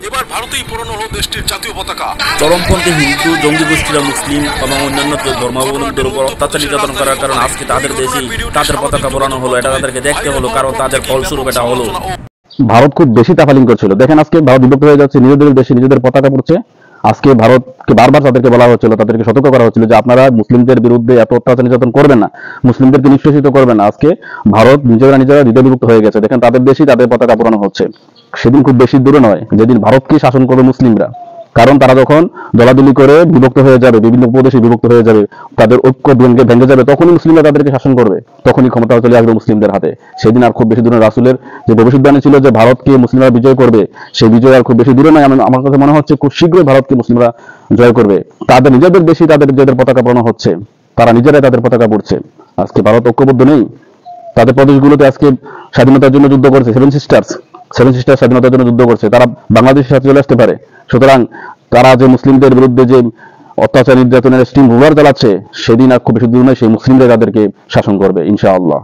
এবার ভারতেই পোড়ানো হলো দেশটির জাতীয় পতাকা। চরমপন্থী হিন্দু জঙ্গি গোষ্ঠীরা মুসলিম এবং অন্যান্য ধর্মাবলম্বীদের উপর অত্যাচার নির্যাতন করার কারণে আজকে তাদের দেশেই তাদের পতাকা পোড়ানো হলো। এটা তাদেরকে দেখতে হলো, কারণ তাদের ফলস্বরূপ এটা হলো। ভারত খুব বেশি তাফালিং করছিল। দেখেন আজকে ভারত বিভক্ত হয়ে যাচ্ছে, নিজেদের দেশে নিজেদের পতাকা পড়ছে। আজকে ভারতকে বারবার তাদেরকে বলা হচ্ছিল, তাদেরকে সতর্ক করা হচ্ছিল যে আপনারা মুসলিমদের বিরুদ্ধে এত অত্যাচার নির্যাতন করবেন না, মুসলিমদেরকে নিষ্পেষিত করবেন না। আজকে ভারত নিজেরা দ্বিধা বিভক্ত হয়ে গেছে। দেখেন তাদের দেশেই তাদের পতাকা পোড়ানো হচ্ছে। সেদিন খুব বেশি দূরে নয় যেদিন ভারতকে শাসন করবে মুসলিমরা, কারণ তারা যখন দলাদলি করে বিভক্ত হয়ে যাবে, বিভিন্ন উপদেশে বিভক্ত হয়ে যাবে, তাদের ঐক্য ভেঙে যাবে, তখনই মুসলিমরা তাদেরকে শাসন করবে, তখনই ক্ষমতা চলে আসবে মুসলিমদের হাতে। সেদিন আর খুব বেশি দূরে রাসূলের যে ভবিষ্যদ্বাণী ছিল যে ভারতকে মুসলিমরা বিজয় করবে, সেই বিজয় আর খুব বেশি দূরে নয়। আমার কাছে মনে হচ্ছে খুব শীঘ্রই ভারতকে মুসলিমরা জয় করবে। তাদের নিজেদের দেশে তাদের নিজেদের পতাকা পোড়ানো হচ্ছে, তারা নিজেরাই তাদের পতাকা পড়ছে। আজকে ভারত ঐক্যবদ্ধ নেই। তাদের প্রদেশগুলোতে আজকে স্বাধীনতার জন্য যুদ্ধ করছে, সেভেন সিস্টার্স স্বাধীনতার জন্য যুদ্ধ করছে, তারা বাংলাদেশের সাথে চলে আসতে পারে। সুতরাং তারা যে মুসলিমদের বিরুদ্ধে যে অত্যাচার নির্যাতনের স্টিম রুলার চালাচ্ছে, সেদিন আর খুব বেশি দূর নয় সেই মুসলিমরা তাদেরকে শাসন করবে ইনশাআল্লাহ।